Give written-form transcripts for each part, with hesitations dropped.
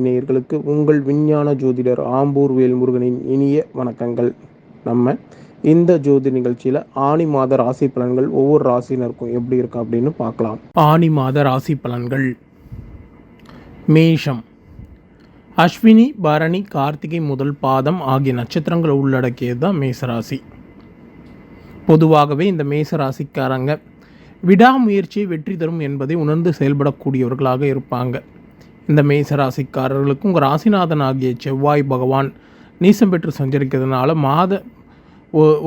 நேயர்களுக்கு உங்கள் விஞ்ஞான ஜோதிடர் ஆம்பூர் வேல்முருகனின் இனிய வணக்கங்கள். நம்ம இந்த ஜோதி நிகழ்ச்சியில் ஆனி மாத ராசி பலன்கள் ஒவ்வொரு ராசினருக்கும் எப்படி இருக்கும் அப்படின்னு பார்க்கலாம். ஆனி மாத ராசி பலன்கள். மேஷம். அஸ்வினி, பரணி, கார்த்திகை முதல் பாதம் ஆகிய நட்சத்திரங்கள் உள்ளடக்கியது தான் மேசராசி. பொதுவாகவே இந்த மேசராசிக்காரங்க விடாமுயற்சியை வெற்றி தரும் என்பதை உணர்ந்து செயல்படக்கூடியவர்களாக இருப்பாங்க. இந்த மேசராசிக்காரர்களுக்கு உங்கள் ராசிநாதன் ஆகிய செவ்வாய் பகவான் நீசம் பெற்று சஞ்சரிக்கிறதுனால மாத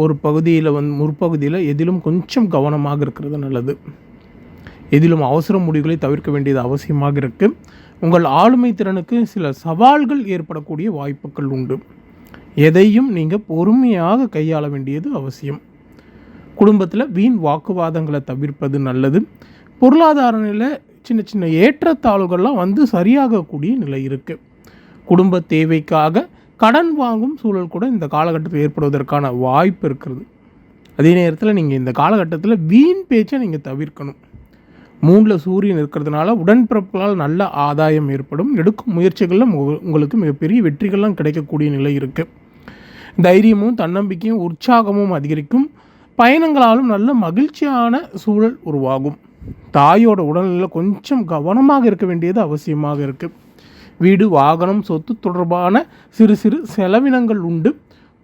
ஒரு பகுதியில் முற்பகுதியில் எதிலும் கொஞ்சம் கவனமாக இருக்கிறது நல்லது. எதிலும் அவசர முடிவுகளை தவிர்க்க வேண்டியது அவசியமாக இருக்குது. உங்கள் ஆளுமை திறனுக்கு சில சவால்கள் ஏற்படக்கூடிய வாய்ப்புகள் உண்டு. எதையும் நீங்கள் பொறுமையாக கையாள வேண்டியது அவசியம். குடும்பத்தில் வீண் வாக்குவாதங்களை தவிர்ப்பது நல்லது. பொருளாதார நிலை சின்ன சின்ன ஏற்றத்தாழ்வுகள்லாம் சரியாகக்கூடிய நிலை இருக்குது. குடும்ப தேவைக்காக கடன் வாங்கும் சூழல் கூட இந்த காலகட்டத்தில் ஏற்படுவதற்கான வாய்ப்பு இருக்கிறது. அதே நேரத்தில் நீங்கள் இந்த காலகட்டத்தில் வீண் பேச்சை நீங்கள் தவிர்க்கணும். 3ல் சூரியன் இருக்கிறதுனால உடன்பிறப்புகளால் நல்ல ஆதாயம் ஏற்படும். எடுக்கும் முயற்சிகளில் உங்களுக்கு மிகப்பெரிய வெற்றிகள்லாம் கிடைக்கக்கூடிய நிலை இருக்குது. தைரியமும் தன்னம்பிக்கையும் உற்சாகமும் அதிகரிக்கும். பயணங்களாலும் நல்ல மகிழ்ச்சியான சூழல் உருவாகும். தாயோட உடல்நிலையில் கொஞ்சம் கவனமாக இருக்க வேண்டியது அவசியமாக இருக்குது. வீடு, வாகனம், சொத்து தொடர்பான சிறு சிறு செலவினங்கள் உண்டு.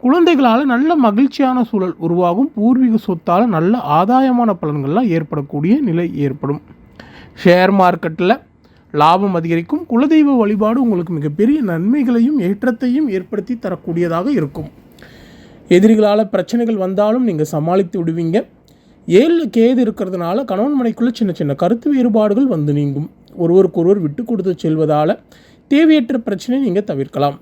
குழந்தைகளால் நல்ல மகிழ்ச்சியான சூழல் உருவாகும். பூர்வீக சொத்தால் நல்ல ஆதாயமான பலன்கள்லாம் ஏற்படக்கூடிய நிலை ஏற்படும். ஷேர் மார்க்கெட்டில் லாபம் அதிகரிக்கும். குலதெய்வ வழிபாடு உங்களுக்கு மிகப்பெரிய நன்மைகளையும் ஏற்றத்தையும் ஏற்படுத்தி தரக்கூடியதாக இருக்கும். எதிரிகளால் பிரச்சனைகள் வந்தாலும் நீங்கள் சமாளித்து விடுவீங்க. 7ல் கேது இருக்கிறதுனால கணவன் மனைக்குள்ளே சின்ன சின்ன கருத்து வேறுபாடுகள் நீங்கும். ஒருவருக்கொருவர் விட்டு கொடுத்து செல்வதால் தேவையற்ற பிரச்சனையை நீங்கள் தவிர்க்கலாம்.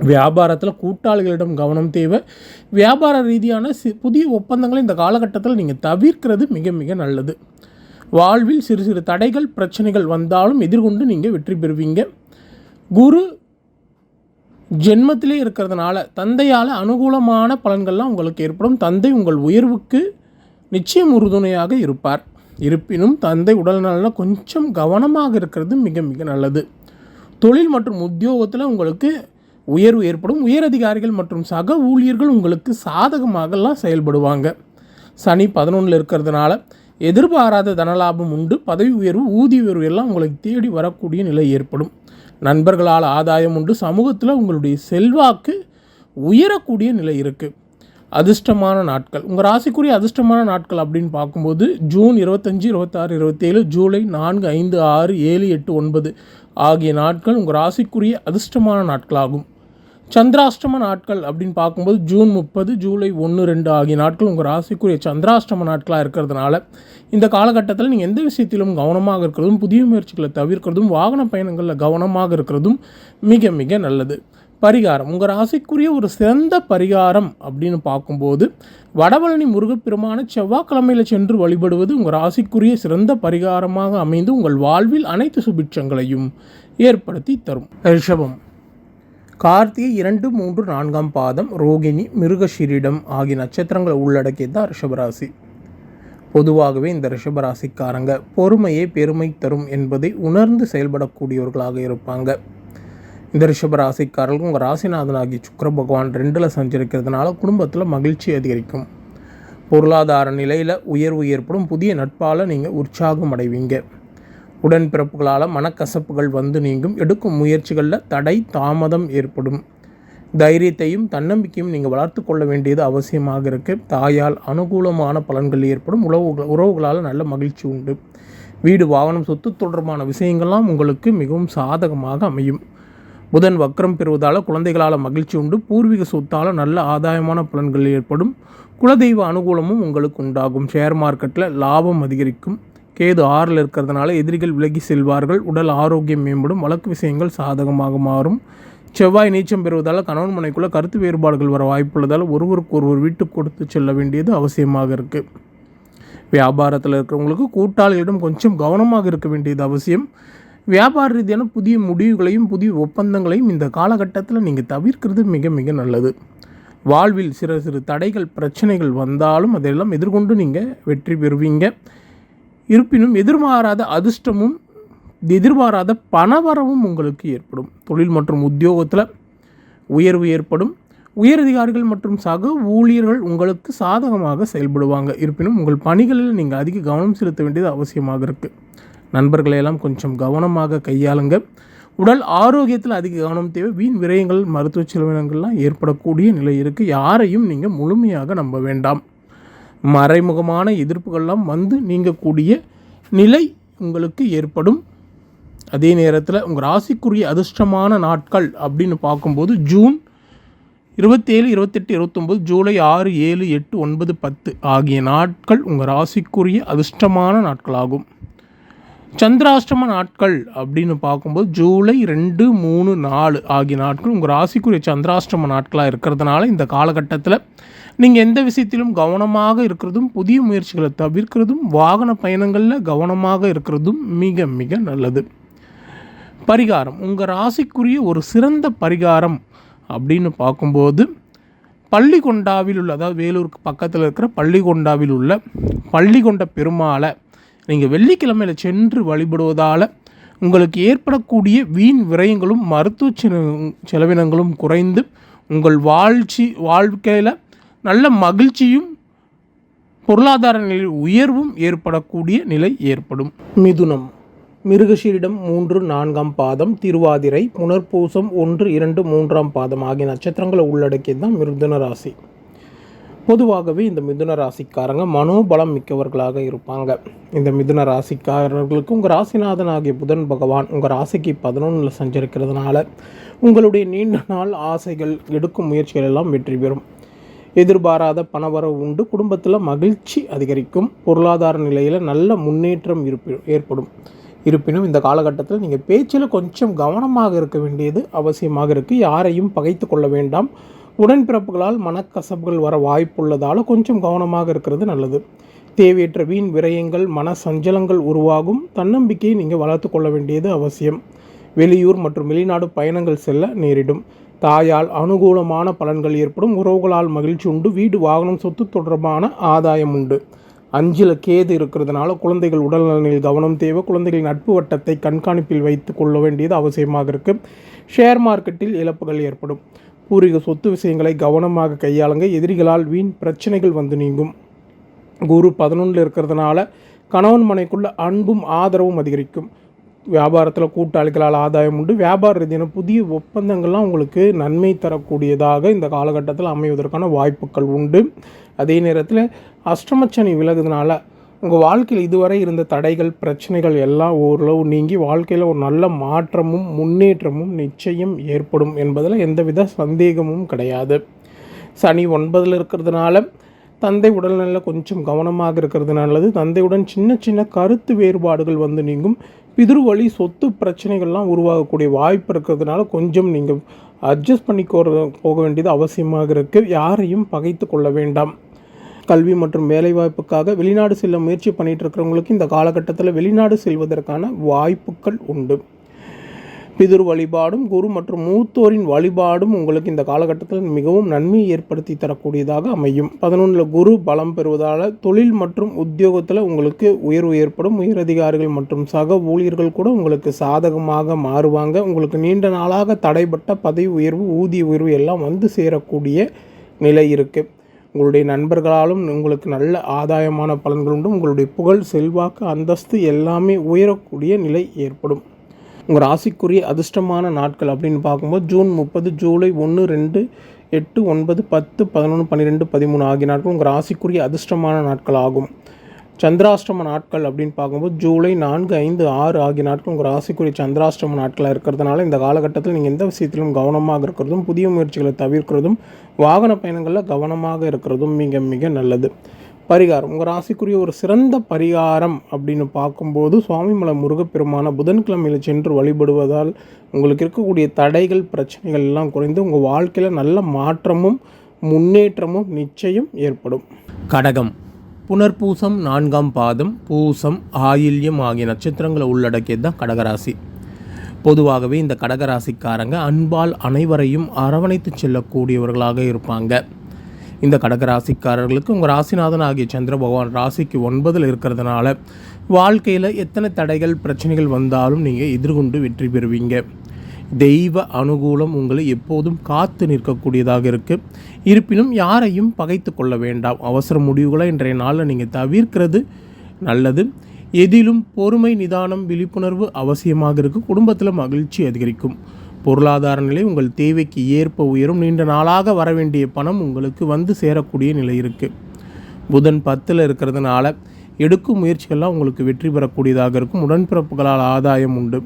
வியாபாரத்தில் கூட்டாளிகளிடம் கவனம் தேவை. வியாபார ரீதியான புதிய ஒப்பந்தங்களை இந்த காலகட்டத்தில் நீங்கள் தவிர்க்கிறது மிக மிக நல்லது. வாழ்வில் சிறு சிறு தடைகள் பிரச்சனைகள் வந்தாலும் எதிர்கொண்டு நீங்கள் வெற்றி பெறுவீங்க. குரு ஜென்மத்திலே இருக்கிறதுனால தந்தையால் அனுகூலமான பலன்கள்லாம் உங்களுக்கு ஏற்படும். தந்தை உங்கள் உயர்வுக்கு நிச்சயம் உறுதுணையாக இருப்பார். இருப்பினும் தந்தை உடல்நலில் கொஞ்சம் கவனமாக இருக்கிறது மிக மிக நல்லது. தொழில் மற்றும் உத்தியோகத்தில் உங்களுக்கு உயர்வு ஏற்படும். உயரதிகாரிகள் மற்றும் சக ஊழியர்கள் உங்களுக்கு சாதகமாகலாம் செயல்படுவாங்க. சனி 11ல் இருக்கிறதுனால எதிர்பாராத தனலாபம் உண்டு. பதவி உயர்வு, ஊதிய உயர்வு எல்லாம் உங்களுக்கு தேடி வரக்கூடிய நிலை ஏற்படும். நண்பர்களால் ஆதாயம் உண்டு. சமூகத்தில் உங்களுடைய செல்வாக்கு உயரக்கூடிய நிலை இருக்குது. அதிர்ஷ்டமான நாட்கள். உங்கள் ராசிக்குரிய அதிர்ஷ்டமான நாட்கள் அப்படின்னு பார்க்கும்போது ஜூன் 25, 26, 27, ஜூலை 4, 5, 6, 7, 8, 9 ஆகிய நாட்கள் உங்கள் ராசிக்குரிய அதிர்ஷ்டமான நாட்களாகும். சந்திராஷ்டம நாட்கள் அப்படின்னு பார்க்கும்போது ஜூன் 30, ஜூலை 1, 2 ஆகிய நாட்கள் உங்கள் ராசிக்குரிய சந்திராஷ்டம நாட்களாக இருக்கிறதுனால இந்த காலகட்டத்தில் நீங்கள் எந்த விஷயத்திலும் கவனமாக இருக்கிறதும், புதிய முயற்சிகளை தவிர்க்கிறதும், வாகன பயணங்களில் கவனமாக இருக்கிறதும் மிக மிக நல்லது. பரிகாரம். உங்கள் ராசிக்குரிய ஒரு சிறந்த பரிகாரம் அப்படின்னு பார்க்கும்போது வடபழனி முருகப்பெருமான செவ்வாய்க்கிழமையில் சென்று வழிபடுவது உங்கள் ராசிக்குரிய சிறந்த பரிகாரமாக அமைந்து உங்கள் வாழ்வில் அனைத்து சுபிட்சங்களையும் ஏற்படுத்தி தரும். ரிஷபம். கார்த்திகை 2, 3, 4ஆம் பாதம், ரோகிணி, மிருகஷீரிடம் ஆகிய நட்சத்திரங்கள் உள்ளடக்கியது தான் ரிஷபராசி. பொதுவாகவே இந்த ரிஷபராசிக்காரங்க பொறுமையே பெருமை தரும் என்பதை உணர்ந்து செயல்படக்கூடியவர்களாக இருப்பாங்க. இந்த ரிஷபராசிக்காரர்கள் உங்கள் ராசிநாதனாகிய சுக்கிர பகவான் 2ல் சஞ்சரிக்கிறதுனால குடும்பத்தில் மகிழ்ச்சி அதிகரிக்கும். பொருளாதார நிலையில் உயர்வு ஏற்படும். புதிய நட்பால் நீங்கள் உற்சாகம் அடைவீங்க. உடன்பிறப்புகளால் மனக்கசப்புகள் நீங்கும். எடுக்கும் முயற்சிகளில் தடை தாமதம் ஏற்படும். தைரியத்தையும் தன்னம்பிக்கையும் நீங்கள் வளர்த்து கொள்ள வேண்டியது அவசியமாக இருக்குது. தாயால் அனுகூலமான பலன்கள் ஏற்படும். உறவுகளால் நல்ல மகிழ்ச்சி உண்டு. வீடு, வாகனம், சொத்து தொடர்பான விஷயங்கள்லாம் உங்களுக்கு மிகவும் சாதகமாக அமையும். புதன் வக்ரம் பெறுவதால் குழந்தைகளால் மகிழ்ச்சி உண்டு. பூர்வீக சொத்தால் நல்ல ஆதாயமான பலன்கள் ஏற்படும். குலதெய்வ அனுகூலமும் உங்களுக்கு உண்டாகும். ஷேர் மார்க்கெட்டில் லாபம் அதிகரிக்கும். கேது 6ல் இருக்கிறதுனால எதிரிகள் விலகி செல்வார்கள். உடல் ஆரோக்கியம் மேம்படும். வழக்கு விஷயங்கள் சாதகமாக மாறும். செவ்வாய் நீச்சம் பெறுவதால் கணவன் மனைக்குள்ளே கருத்து வேறுபாடுகள் வர வாய்ப்புள்ளதால் ஒருவருக்கு ஒருவர் வீட்டு கொடுத்து செல்ல வேண்டியது அவசியமாக இருக்குது. வியாபாரத்தில் இருக்கிறவங்களுக்கு கூட்டாளிகளிடம் கொஞ்சம் கவனமாக இருக்க வேண்டியது அவசியம். வியாபார ரீதியான புதிய முடிவுகளையும் புதிய ஒப்பந்தங்களையும் இந்த காலகட்டத்தில் நீங்கள் தவிர்க்கிறது மிக மிக நல்லது. வாழ்வில் சிறு சிறு தடைகள் பிரச்சனைகள் வந்தாலும் அதையெல்லாம் எதிர்கொண்டு நீங்கள் வெற்றி பெறுவீங்க. இருப்பினும் எதிர்பாராத அதிர்ஷ்டமும் எதிர்பாராத பணவரவும் உங்களுக்கு ஏற்படும். தொழில் மற்றும் உத்தியோகத்தில் உயர்வு ஏற்படும். உயரதிகாரிகள் மற்றும் சக ஊழியர்கள் உங்களுக்கு சாதகமாக செயல்படுவாங்க. இருப்பினும் உங்கள் பணிகளில் நீங்கள் அதிக கவனம் செலுத்த வேண்டியது அவசியமாக இருக்குது. நண்பர்களையெல்லாம் கொஞ்சம் கவனமாக கையாளுங்க. உடல் ஆரோக்கியத்தில் அதிக கவனம் தேவை. வீண் விரயங்கள் மருத்துவ செலவினங்கள்லாம் ஏற்படக்கூடிய நிலை இருக்குது. யாரையும் நீங்கள் முழுமையாக நம்ப வேண்டாம். மறைமுகமான எதிர்ப்புகள்லாம் வந்து நீங்கக்கூடிய நிலை உங்களுக்கு ஏற்படும். அதே நேரத்தில் உங்கள் ராசிக்குரிய அதிர்ஷ்டமான நாட்கள் அப்படின்னு பார்க்கும்போது ஜூன் 27, 28, 29, ஜூலை 6, 7, 8, 9, 10 ஆகிய நாட்கள் உங்கள் ராசிக்குரிய அதிர்ஷ்டமான நாட்களாகும். சந்திராஷ்டம நாட்கள் அப்படின்னு பார்க்கும்போது ஜூலை 2, 3, 4 ஆகிய நாட்கள் உங்கள் ராசிக்குரிய சந்திராஷ்டம நாட்களாக இருக்கிறதுனால இந்த காலகட்டத்தில் நீங்கள் எந்த விஷயத்திலும் கவனமாக இருக்கிறதும், புதிய முயற்சிகளை தவிர்க்கிறதும், வாகன பயணங்களில் கவனமாக இருக்கிறதும் மிக மிக நல்லது. பரிகாரம், உங்கள் ராசிக்குரிய ஒரு சிறந்த பரிகாரம் அப்படின்னு பார்க்கும்போது பள்ளிகொண்டாவில் உள்ள, அதாவது வேலூருக்கு பக்கத்தில் இருக்கிற பள்ளிகொண்டாவில் உள்ள பள்ளிகொண்ட பெருமாளை நீங்கள் வெள்ளிக்கிழமையில் சென்று வழிபடுவதால் உங்களுக்கு ஏற்படக்கூடிய வீண் விரயங்களும் மருத்துவ செலவினங்களும் குறைந்து உங்கள் வாழ்க்கையில் நல்ல மகிழ்ச்சியும் பொருளாதார நிலையில் உயர்வும் ஏற்படக்கூடிய நிலை ஏற்படும். மிதுனம், மிருகஷீரிடம் 3, 4ஆம் பாதம், திருவாதிரை, புனர்பூசம் 1, 2, 3ஆம் பாதம் ஆகிய நட்சத்திரங்களை உள்ளடக்கியது தான் மிதுன ராசி. பொதுவாகவே இந்த மிதுன ராசிக்காரங்க மனோபலம் மிக்கவர்களாக இருப்பாங்க. இந்த மிதுன ராசிக்காரர்களுக்கு உங்கள் ராசிநாதன் ஆகிய புதன் பகவான் உங்கள் ராசிக்கு 11 சஞ்சரிக்கிறதுனால உங்களுடைய நீண்ட நாள் ஆசைகள், எடுக்கும் முயற்சிகள் எல்லாம் வெற்றி பெறும். எதிர்பாராத பணவரவு உண்டு. குடும்பத்தில் மகிழ்ச்சி அதிகரிக்கும். பொருளாதார நிலையில் நல்ல முன்னேற்றம் ஏற்படும். இருப்பினும் இந்த காலகட்டத்தில் நீங்கள் பேச்சில் கொஞ்சம் கவனமாக இருக்க வேண்டியது அவசியமாக இருக்குது. யாரையும் பகைத்து கொள்ள வேண்டாம். உடன்பிறப்புகளால் மனக்கசப்புகள் வர வாய்ப்புள்ளதால் கொஞ்சம் கவனமாக இருக்கிறது நல்லது. தேவையற்ற வீண் விரயங்கள், மன சஞ்சலங்கள் உருவாகும். தன்னம்பிக்கையை நீங்கள் வளர்த்து கொள்ள வேண்டியது அவசியம். வெளியூர் மற்றும் வெளிநாடு பயணங்கள் செல்ல நேரிடும். தாயால் அனுகூலமான பலன்கள் ஏற்படும். உறவுகளால் மகிழ்ச்சி உண்டு. வீடு, வாகனம், சொத்து தொடர்பான ஆதாயம் உண்டு. 5ல் கேது இருக்கிறதுனால குழந்தைகள் உடல்நலனில் கவனம் தேவை. குழந்தைகளின் நட்பு வட்டத்தை கண்காணிப்பில் வைத்து கொள்ள வேண்டியது அவசியமாக இருக்குது. ஷேர் மார்க்கெட்டில் இழப்புகள் ஏற்படும். பூர்வீக சொத்து விஷயங்களை கவனமாக கையாளுங்க. எதிரிகளால் வீண் பிரச்சனைகள் வந்து நீங்கும். குரு 11 இருக்கிறதுனால கணவன் மனைக்குள்ள அன்பும் ஆதரவும் அதிகரிக்கும். வியாபாரத்தில் கூட்டாளிகளால் ஆதாயம் உண்டு. வியாபார ரீதியான புதிய ஒப்பந்தங்கள்லாம் உங்களுக்கு நன்மை தரக்கூடியதாக இந்த காலகட்டத்தில் அமைவதற்கான வாய்ப்புகள் உண்டு. அதே நேரத்தில் அஷ்டமச்சனி விலகுதுனால உங்கள் வாழ்க்கையில் இதுவரை இருந்த தடைகள், பிரச்சனைகள் எல்லாம் ஓரளவு நீங்கி வாழ்க்கையில் ஒரு நல்ல மாற்றமும் முன்னேற்றமும் நிச்சயம் ஏற்படும் என்பதில் எந்தவித சந்தேகமும் கிடையாது. சனி 9ல் இருக்கிறதுனால தந்தை உடல்நிலையில் கொஞ்சம் கவனமாக இருக்கிறது நல்லது. தந்தையுடன் சின்ன சின்ன கருத்து வேறுபாடுகள் வந்து நீங்கும். பிதிர்வழி சொத்து பிரச்சனைகள்லாம் உருவாகக்கூடிய வாய்ப்பு இருக்கிறதுனால கொஞ்சம் நீங்கள் அட்ஜஸ்ட் பண்ணி போக வேண்டியது அவசியமாக இருக்குது. யாரையும் பகைத்து கொள்ள வேண்டாம். கல்வி மற்றும் வேலைவாய்ப்புக்காக வெளிநாடு செல்ல முயற்சி பண்ணிகிட்டு இருக்கிறவங்களுக்கு இந்த காலகட்டத்தில் வெளிநாடு செல்வதற்கான வாய்ப்புகள் உண்டு. பிதுர் வழிபாடும் குரு மற்றும் மூத்தோரின் வழிபாடும் உங்களுக்கு இந்த காலகட்டத்தில் மிகவும் நன்மையை ஏற்படுத்தி தரக்கூடியதாக அமையும். 11ல் குரு பலம் பெறுவதால் தொழில் மற்றும் உத்தியோகத்தில் உங்களுக்கு உயர்வு ஏற்படும். உயரதிகாரிகள் மற்றும் சக ஊழியர்கள் கூட உங்களுக்கு சாதகமாக மாறுவாங்க. உங்களுக்கு நீண்ட நாளாக தடைப்பட்ட பதவி உயர்வு, ஊதிய உயர்வு எல்லாம் வந்து சேரக்கூடிய நிலை இருக்குது. உங்களுடைய நண்பர்களாலும் உங்களுக்கு நல்ல ஆதாயமான பலன்கள் உண்டு. உங்களுடைய புகழ், செல்வாக்கு, அந்தஸ்து எல்லாமே உயரக்கூடிய நிலை ஏற்படும். உங்கள் ராசிக்குரிய அதிர்ஷ்டமான நாட்கள் அப்படின்னு பார்க்கும்போது ஜூன் 30, ஜூலை 1, 2, 8, 9, 10, 11, 12, 13 ஆகிய நாட்கள் உங்கள் ராசிக்குரிய அதிர்ஷ்டமான நாட்கள் ஆகும். சந்திராஷ்டம நாட்கள் அப்படின்னு பார்க்கும்போது ஜூலை 4, 5, 6 ஆகிய நாட்கள் உங்கள் ராசிக்குரிய சந்திராஷ்டம நாட்களாக இருக்கிறதுனால இந்த காலகட்டத்தில் நீங்கள் எந்த விஷயத்திலும் கவனமாக இருக்கிறதும், புதிய முயற்சிகளை தவிர்க்கிறதும், வாகன பயணங்களில் கவனமாக இருக்கிறதும் மிக மிக நல்லது. பரிகாரம், உங்கள் ராசிக்குரிய ஒரு சிறந்த பரிகாரம் அப்படின்னு பார்க்கும்போது சுவாமிமலை முருகப்பெருமான புதன்கிழமையில் சென்று வழிபடுவதால் உங்களுக்கு இருக்கக்கூடிய தடைகள், பிரச்சனைகள் எல்லாம் குறைந்து உங்கள் வாழ்க்கையில் நல்ல மாற்றமும் முன்னேற்றமும் நிச்சயம் ஏற்படும். கடகம், புனர்பூசம் 4ஆம் பாதம், பூசம், ஆயில்யம் ஆகிய நட்சத்திரங்களை உள்ளடக்கியது தான் கடகராசி. பொதுவாகவே இந்த கடகராசிக்காரங்க அன்பால் அனைவரையும் அரவணைத்து செல்லக்கூடியவர்களாக இருப்பாங்க. இந்த கடகராசிக்காரர்களுக்கு உங்கள் ராசிநாதன் ஆகிய சந்திர பகவான் ராசிக்கு 9 இருக்கிறதுனால வாழ்க்கையில் எத்தனை தடைகள் பிரச்சனைகள் வந்தாலும் நீங்கள் எதிர்கொண்டு வெற்றி பெறுவீங்க. தெய்வ அனுகூலம் உங்களை எப்போதும் காத்து நிற்கக்கூடியதாக இருக்குது. இருப்பினும் யாரையும் பகைத்து கொள்ள வேண்டாம். அவசர முடிவுகளை இன்றைய நாளில் நீங்கள் தவிர்க்கிறது நல்லது. எதிலும் பொறுமை, நிதானம், விழிப்புணர்வு அவசியமாக இருக்குது. குடும்பத்தில் மகிழ்ச்சி அதிகரிக்கும். பொருளாதார நிலை உங்கள் தேவைக்கு ஏற்ப உயரும். நீண்ட நாளாக வர வேண்டிய பணம் உங்களுக்கு வந்து சேரக்கூடிய நிலை இருக்குது. புதன் 10 இருக்கிறதுனால எடுக்கும் முயற்சிகள்லாம் உங்களுக்கு வெற்றி பெறக்கூடியதாக இருக்கும். உடன்பிறப்புகளால் ஆதாயம் உண்டு.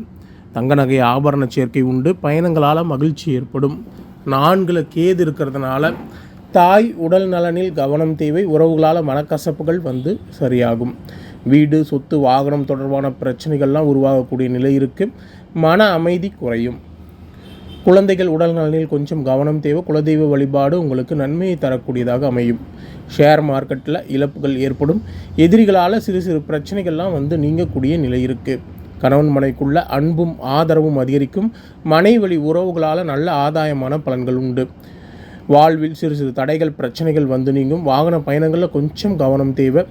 தங்க நகை ஆபரண சேர்க்கை உண்டு. பயணங்களால் மகிழ்ச்சி ஏற்படும். 4 கேது இருக்கிறதுனால தாய் உடல் நலனில் கவனம் தேவை. உறவுகளால் மனக்கசப்புகள் வந்து சரியாகும். வீடு, சொத்து, வாகனம் தொடர்பான பிரச்சனைகள்லாம் உருவாகக்கூடிய நிலை இருக்குது. மன அமைதி குறையும். குழந்தைகள் உடல் நலனில் கொஞ்சம் கவனம் தேவை. குலதெய்வ வழிபாடு உங்களுக்கு நன்மையை தரக்கூடியதாக அமையும். ஷேர் மார்க்கெட்டில் இழப்புகள் ஏற்படும். எதிரிகளால் சிறு சிறு பிரச்சனைகள்லாம் வந்து நீங்கக்கூடிய நிலை இருக்குது. கணவன் மனைக்குள்ள அன்பும் ஆதரவும் அதிகரிக்கும். மனைவழி உறவுகளால் நல்ல ஆதாயமான பலன்கள் உண்டு. வாழ்வில் சிறு சிறு தடைகள் பிரச்சனைகள் வந்து நீங்கும். வாகன பயணங்களில் கொஞ்சம் கவனம் தேவை.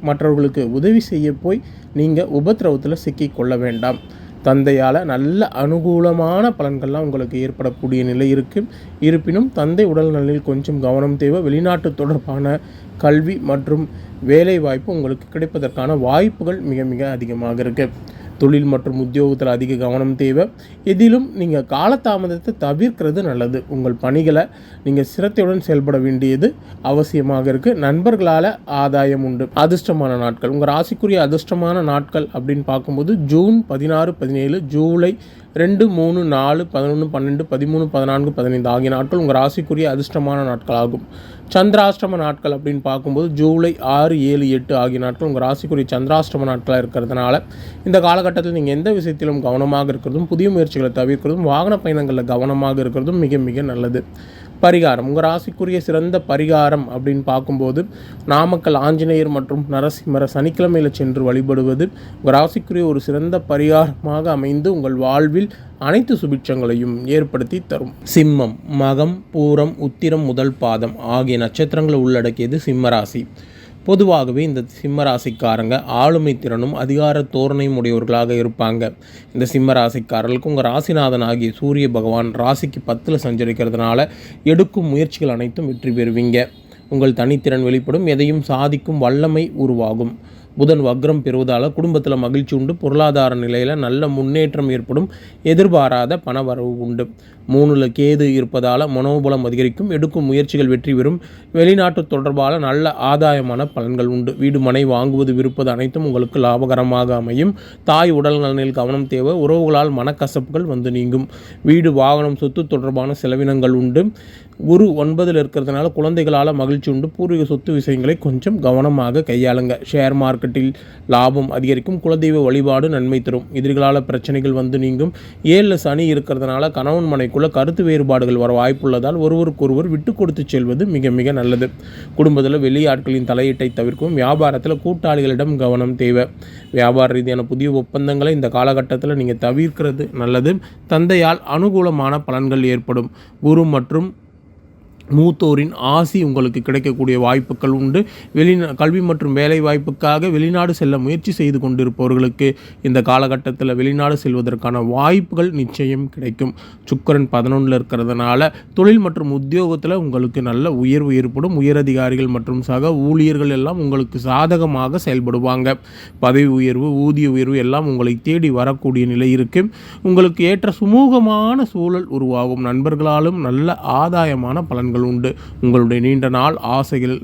மற்றவர்களுக்கு உதவி செய்ய போய் நீங்கள் உபத்திரவத்தில் சிக்கிக்கொள்ள வேண்டாம். தந்தையால் நல்ல அனுகூலமான பலன்கள்லாம் உங்களுக்கு ஏற்படக்கூடிய நிலை இருக்குது. இருப்பினும் தந்தை உடல்நலில் கொஞ்சம் கவனம் தேவை. வெளிநாட்டு தொடர்பான கல்வி மற்றும் வேலை வாய்ப்பு உங்களுக்கு கிடைப்பதற்கான வாய்ப்புகள் மிக மிக அதிகமாக இருக்குது. தொழில் மற்றும் உத்தியோகத்தில் அதிக கவனம் தேவை. எதிலும் நீங்கள் காலதாமதத்தை தவிர்க்கிறது நல்லது. உங்கள் பணிகளை நீங்கள் சிரத்தையுடன் செயல்பட வேண்டியது அவசியமாக இருக்குது. நண்பர்களால் ஆதாயம் உண்டு. அதிர்ஷ்டமான நாட்கள், உங்கள் ராசிக்குரிய அதிர்ஷ்டமான நாட்கள் அப்படின்னு பார்க்கும்போது ஜூன் 16, 17, ஜூலை 2, 3, 4, 11, 12, 13, 14, 15 ஆகிய நாட்கள் உங்கள் ராசிக்குரிய அதிர்ஷ்டமான நாட்களாகும். சந்திராஷ்டம நாட்கள் அப்படின்னு பார்க்கும்போது ஜூலை 6, 7, 8 ஆகிய நாட்கள் உங்கள் ராசிக்குரிய சந்திராஷ்டம நாட்களாக இருக்கிறதுனால இந்த காலகட்டத்தில் நீங்கள் எந்த விஷயத்திலும் கவனமாக இருக்கிறதும், புதிய முயற்சிகளை தவிர்க்கிறதும், வாகன பயணங்களில் கவனமாக இருக்கிறதும் மிக மிக நல்லது. பரிகாரம், உங்கள் ராசிக்குரிய சிறந்த பரிகாரம் அப்படின்னு பார்க்கும்போது நாமக்கல் ஆஞ்சநேயர் மற்றும் நரசிம்மர சனிக்கிழமையில் சென்று வழிபடுவது உங்கள் ராசிக்குரிய ஒரு சிறந்த பரிகாரமாக அமைந்து உங்கள் வாழ்வில் அனைத்து சுபிட்சங்களையும் ஏற்படுத்தி தரும். சிம்மம், மகம், பூரம், உத்திரம், முதல் பாதம் ஆகிய நட்சத்திரங்களை உள்ளடக்கியது சிம்மராசி. பொதுவாகவே இந்த சிம்மராசிக்காரங்க ஆளுமை திறனும் அதிகார தோரணையும் உடையவர்களாக இருப்பாங்க. இந்த சிம்மராசிக்காரர்களுக்கு உங்கள் ராசிநாதன் ஆகிய சூரிய பகவான் ராசிக்கு 10 சஞ்சரிக்கிறதுனால எடுக்கும் முயற்சிகள் அனைத்தும் வெற்றி பெறுவீங்க. உங்கள் தனித்திறன் வெளிப்படும். எதையும் சாதிக்கும் வல்லமை உருவாகும். புதன் வக்ரம் பெறுவதால் குடும்பத்தில் மகிழ்ச்சி உண்டு. பொருளாதார நிலையில் நல்ல முன்னேற்றம் ஏற்படும். எதிர்பாராத பணவரவு உண்டு. 3 கேது இருப்பதால் மனோபலம் அதிகரிக்கும். எடுக்கும் முயற்சிகள் வெற்றி பெறும். வெளிநாட்டு தொடர்பான நல்ல ஆதாயமான பலன்கள் உண்டு. வீடு, மனை வாங்குவது, விற்பது அனைத்தும் உங்களுக்கு லாபகரமாக அமையும். தாய் உடல் நலனில் கவனம் தேவை. உறவுகளால் மனக்கசப்புகள் வந்து நீங்கும். வீடு, வாகனம், சொத்து தொடர்பான செலவினங்கள் உண்டு. குரு 9 இருக்கிறதுனால குழந்தைகளால் மகிழ்ச்சி உண்டு. பூர்வீக சொத்து விஷயங்களை கொஞ்சம் கவனமாக கையாளுங்க. ஷேர் மார்க்கெட்டில் லாபம் அதிகரிக்கும். குலதெய்வ வழிபாடு நன்மை தரும். எதிரிகளால் பிரச்சனைகள் வந்து நீங்கும். 7 சனி இருக்கிறதுனால கணவன் மனைக்குள்ள கருத்து வேறுபாடுகள் வர வாய்ப்புள்ளதால் ஒருவருக்கொருவர் விட்டு கொடுத்து செல்வது மிக மிக நல்லது. குடும்பத்தில் வெளியாட்களின் தலையீட்டை தவிர்க்கும். வியாபாரத்தில் கூட்டாளிகளிடம் கவனம் தேவை. வியாபார ரீதியான புதிய ஒப்பந்தங்களை இந்த காலகட்டத்தில் நீங்கள் தவிர்க்கிறது நல்லது. தந்தையால் அனுகூலமான பலன்கள் ஏற்படும். குரு மற்றும் மூத்தோரின் ஆசி உங்களுக்கு கிடைக்கக்கூடிய வாய்ப்புகள் உண்டு. கல்வி மற்றும் வேலை வாய்ப்புக்காக வெளிநாடு செல்ல முயற்சி செய்து கொண்டிருப்பவர்களுக்கு இந்த காலகட்டத்தில் வெளிநாடு செல்வதற்கான வாய்ப்புகள் நிச்சயம் கிடைக்கும். சுக்கிரன் 11 இருக்கிறதுனால தொழில் மற்றும் உத்தியோகத்தில் உங்களுக்கு நல்ல உயர்வு ஏற்படும். உயரதிகாரிகள் மற்றும் சக ஊழியர்கள் எல்லாம் உங்களுக்கு சாதகமாக செயல்படுவாங்க. பதவி உயர்வு, ஊதிய உயர்வு எல்லாம் உங்களை தேடி வரக்கூடிய நிலை இருக்குது. உங்களுக்கு ஏற்ற சுமூகமான சூழல் உருவாகும். நண்பர்களாலும் நல்ல ஆதாயமான பலன்கள் உண்டு. உங்களுடைய நீண்ட நாள் ஆசைகள்,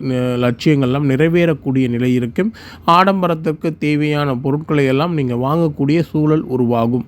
லட்சியங்கள்லாம் நிறைவேறக்கூடிய நிலை இருக்கும். ஆடம்பரத்திற்கு தேவையான பொருட்களை எல்லாம் நீங்கள் வாங்கக்கூடிய சூழல் உருவாகும்.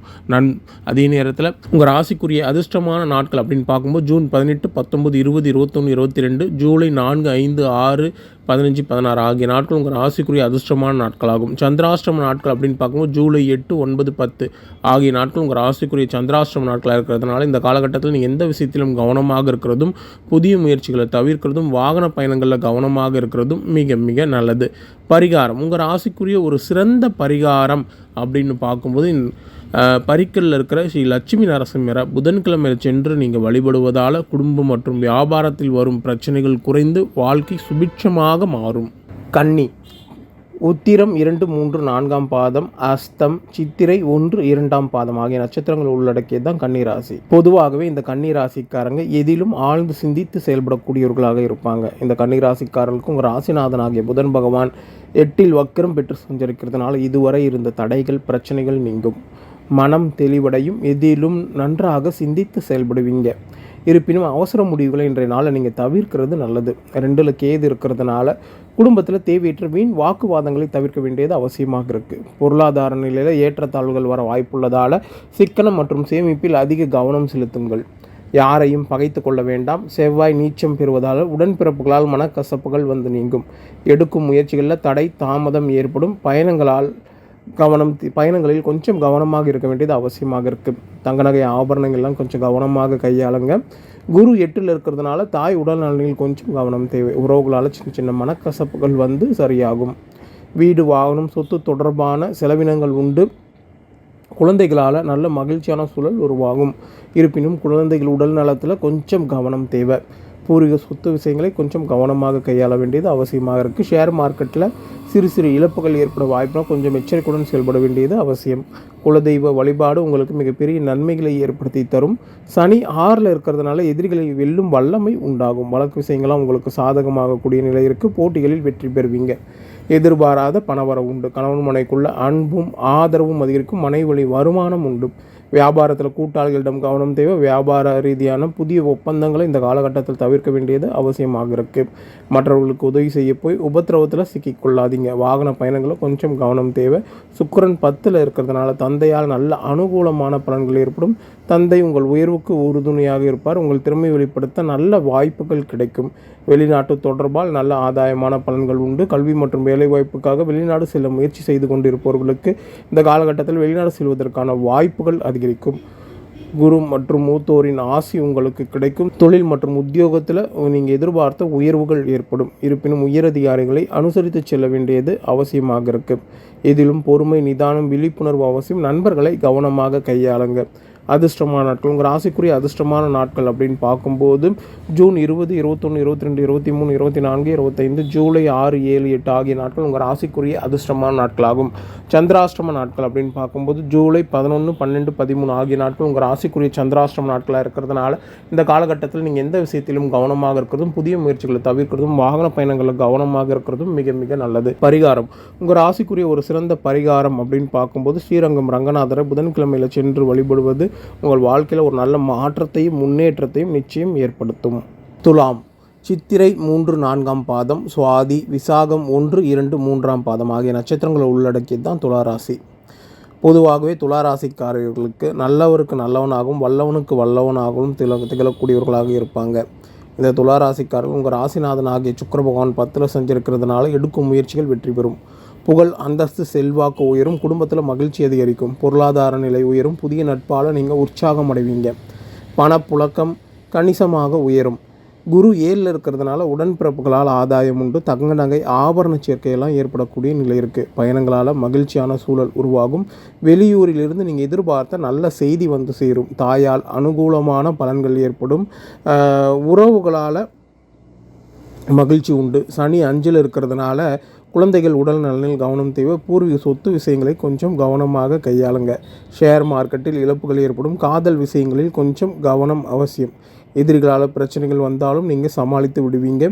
அதே நேரத்தில் உங்கள் ராசிக்குரிய அதிர்ஷ்டமான நாட்கள் அப்படின்னு பார்க்கும்போது ஜூன் 18, 19, 20, 21, 22, ஜூலை 4, 5, 6, 15, 16 ஆகிய நாட்கள் உங்கள் ராசிக்குரிய அதிர்ஷ்டமான நாட்களாகும். சந்திராஷ்டம நாட்கள் அப்படின்னு பார்க்கும்போது ஜூலை 8, 9, 10 ஆகிய நாட்கள் உங்கள் ராசிக்குரிய சந்திராஷ்டம நாட்களாக இருக்கிறதுனால இந்த காலகட்டத்தில் நீங்கள் எந்த விஷயத்திலும் கவனமாக இருக்கிறதும், புதிய முயற்சிகளை தவிர்க்கிறதும், வாகன பயணங்களில் கவனமாக இருக்கிறதும் மிக மிக நல்லது. பரிகாரம், உங்கள் ராசிக்குரிய ஒரு சிறந்த பரிகாரம் அப்படின்னு பார்க்கும்போது பரிக்கல்ல இருக்கிற ஸ்ரீ லட்சுமி நரசிம்மரை புதன்கிழமையில் சென்று நீங்கள் வழிபடுவதால் குடும்பம் மற்றும் வியாபாரத்தில் வரும் பிரச்சனைகள் குறைந்து வாழ்க்கை சுபிட்சமாக மாறும். கன்னி, உத்திரம் 2, 3, 4ஆம் பாதம், அஸ்தம், சித்திரை 1, 2ஆம் பாதம் ஆகிய நட்சத்திரங்கள் உள்ளடக்கியது தான் கன்னிராசி. பொதுவாகவே இந்த கன்னிராசிக்காரங்க எதிலும் ஆழ்ந்து சிந்தித்து செயல்படக்கூடியவர்களாக இருப்பாங்க. இந்த கன்னிராசிக்காரர்களுக்கு உங்கள் ராசிநாதன் ஆகிய புதன் பகவான் 8இல் வக்கிரம் பெற்று சஞ்சரிக்கிறதுனால இதுவரை இருந்த தடைகள் பிரச்சனைகள் நீங்கும். மனம் தெளிவடையும். எதிலும் நன்றாக சிந்தித்து செயல்படுவீங்க. இருப்பினும் அவசர முடிவுகளை இன்றைய நாளை நீங்கள் தவிர்க்கிறது நல்லது. 2ல் கேது இருக்கிறதுனால குடும்பத்தில் தேவையற்ற வீண் வாக்குவாதங்களை தவிர்க்க வேண்டியது அவசியமாக இருக்குது. பொருளாதார நிலையில் ஏற்றத்தாழ்வுகள் வர வாய்ப்புள்ளதால் சிக்கனம் மற்றும் சேமிப்பில் அதிக கவனம் செலுத்துங்கள். யாரையும் பகைத்து கொள்ள வேண்டாம். செவ்வாய் நீச்சம் பெறுவதால் உடன்பிறப்புகளால் மனக்கசப்புகள் வந்து நீங்கும். எடுக்கும் முயற்சிகளில் தடை தாமதம் ஏற்படும். பயணங்களில் கொஞ்சம் கவனமாக இருக்க வேண்டியது அவசியமாக இருக்குது. தங்க நகை ஆபரணங்கள்லாம் கொஞ்சம் கவனமாக கையாளுங்க. குரு 8இல் இருக்கிறதுனால தாய் உடல் நலனில் கொஞ்சம் கவனம் தேவை. உறவுகளால் சின்ன சின்ன மனக்கசப்புகள் வந்து சரியாகும். வீடு வாகனம் சொத்து தொடர்பான செலவினங்கள் உண்டு. குழந்தைகளால் நல்ல மகிழ்ச்சியான சூழல் உருவாகும். இருப்பினும் குழந்தைகள் உடல் நலத்தில் கொஞ்சம் கவனம் தேவை. பூர்வீக சொத்து விஷயங்களை கொஞ்சம் கவனமாக கையாள வேண்டியது அவசியமாக இருக்குது. ஷேர் மார்க்கெட்டில் சிறு சிறு இழப்புகள் ஏற்பட வாய்ப்புனா கொஞ்சம் எச்சரிக்கையுடன் செயல்பட வேண்டியது அவசியம். குலதெய்வ வழிபாடு உங்களுக்கு மிகப்பெரிய நன்மைகளை ஏற்படுத்தி தரும். சனி 6இல் இருக்கிறதுனால எதிரிகளை வெல்லும் வல்லமை உண்டாகும். வழக்கு விஷயங்கள்லாம் உங்களுக்கு சாதகமாகக்கூடிய நிலை இருக்குது. போட்டிகளில் வெற்றி பெறுவீங்க. எதிர்பாராத பணவரவு உண்டு. கணவன் மனைக்குள்ள அன்பும் ஆதரவும் அதிகரிக்கும். மனை வழி வருமானம் உண்டு. வியாபாரத்தில் கூட்டாளிகளிடம் கவனம் தேவை. வியாபார ரீதியான புதிய ஒப்பந்தங்களை இந்த காலகட்டத்தில் தவிர்க்க வேண்டியது அவசியமாக இருக்குது. மற்றவர்களுக்கு உதவி செய்ய போய் உபத்திரவத்தில் சிக்கிக்கொள்ளாதீங்க. வாகன பயணங்களில் கொஞ்சம் கவனம் தேவை. சுக்கிரன் 10இல் இருக்கிறதுனால தந்தையால் நல்ல அனுகூலமான பலன்கள் ஏற்படும். தந்தை உங்கள் உயர்வுக்கு உறுதுணையாக இருப்பார். உங்கள் திறமை வெளிப்படுத்த நல்ல வாய்ப்புகள் கிடைக்கும். வெளிநாட்டு தொடர்பால் நல்ல ஆதாயமான பலன்கள் உண்டு. கல்வி மற்றும் வேலைவாய்ப்புக்காக வெளிநாடு செல்ல முயற்சி செய்து கொண்டிருப்பவர்களுக்கு இந்த காலகட்டத்தில் வெளிநாடு செல்வதற்கான வாய்ப்புகள் அதிகரிக்கும். குரு மற்றும் மூத்தோரின் ஆசி உங்களுக்கு கிடைக்கும். தொழில் மற்றும் உத்தியோகத்தில் நீங்கள் எதிர்பார்த்த உயர்வுகள் ஏற்படும். இருப்பினும் உயரதிகாரிகளை அனுசரித்து செல்ல வேண்டியது அவசியமாக இருக்குது. இதிலும் பொறுமை, நிதானம், விழிப்புணர்வு அவசியம். நண்பர்களை கவனமாக கையாளுங்க. அதிர்ஷ்டமான நாட்கள், உங்கள் ராசிக்குரிய அதிர்ஷ்டமான நாட்கள் அப்படின்னு பார்க்கும்போது ஜூன் 20, 21, 22, 23, 24, 25, ஜூலை 6, 7, 8 ஆகிய நாட்கள் உங்கள் ராசிக்குரிய அதிர்ஷ்டமான நாட்களாகும். சந்திராஷ்டம நாட்கள் அப்படின்னு பார்க்கும்போது ஜூலை 11, 12, 13 ஆகிய நாட்கள் உங்கள் ராசிக்குரிய சந்திராஷ்டம நாட்களாக இருக்கிறதுனால இந்த காலகட்டத்தில் நீங்கள் எந்த விஷயத்திலும் கவனமாக இருக்கிறதும், புதிய முயற்சிகளை தவிர்க்கிறதும், வாகன பயணங்களில் கவனமாக இருக்கிறதும் மிக மிக நல்லது. பரிகாரம், உங்கள் ராசிக்குரிய ஒரு சிறந்த பரிகாரம் அப்படின்னு பார்க்கும்போது ஸ்ரீரங்கம் ரங்கநாதரை புதன்கிழமையில் சென்று வழிபடுவது உங்கள் வாழ்க்கையில் ஒரு நல்ல மாற்றத்தையும் முன்னேற்றத்தையும் நிச்சயம் ஏற்படுத்தும். துலாம், சித்திரை 3, 4ஆம் பாதம், சுவாதி, விசாகம் 1, 2, 3ஆம் பாதம் ஆகிய நட்சத்திரங்களை உள்ளடக்கியது தான் துளாராசி. பொதுவாகவே துளாராசிக்காரர்களுக்கு நல்லவருக்கு நல்லவனாகவும் வல்லவனுக்கு வல்லவனாகவும் திகழக்கூடியவர்களாக இருப்பாங்க. இந்த துளாராசிக்காரர்கள் உங்கள் ராசிநாதன் ஆகிய சுக்கிர பகவான் 10இல் செஞ்சிருக்கிறதுனால எடுக்கும் முயற்சிகள் வெற்றி பெறும். புகழ், அந்தஸ்து, செல்வாக்கு உயரும். குடும்பத்தில் மகிழ்ச்சி அதிகரிக்கும். பொருளாதார நிலை உயரும். புதிய நட்பால் நீங்கள் உற்சாகம் அடைவீங்க. பணப்புழக்கம் கணிசமாக உயரும். குரு 7இல் இருக்கிறதுனால உடன்பிறப்புகளால் ஆதாயம் உண்டு. தங்க நகை ஆபரண சேர்க்கையெல்லாம் ஏற்படக்கூடிய நிலை இருக்குது. பயணங்களால் மகிழ்ச்சியான சூழல் உருவாகும். வெளியூரிலிருந்து நீங்கள் எதிர்பார்த்த நல்ல செய்தி வந்து சேரும். தாயால் அனுகூலமான பலன்கள் ஏற்படும். உறவுகளால் மகிழ்ச்சி உண்டு. சனி 5இல் இருக்கிறதுனால குழந்தைகள் உடல் நலனில் கவனம் தேவை. பூர்வீக சொத்து விஷயங்களை கொஞ்சம் கவனமாக கையாளுங்க. ஷேர் மார்க்கெட்டில் இழப்புகள் ஏற்படும். காதல் விஷயங்களில் கொஞ்சம் கவனம் அவசியம். எதிரிகளால் பிரச்சனைகள் வந்தாலும் நீங்கள் சமாளித்து விடுவீங்க.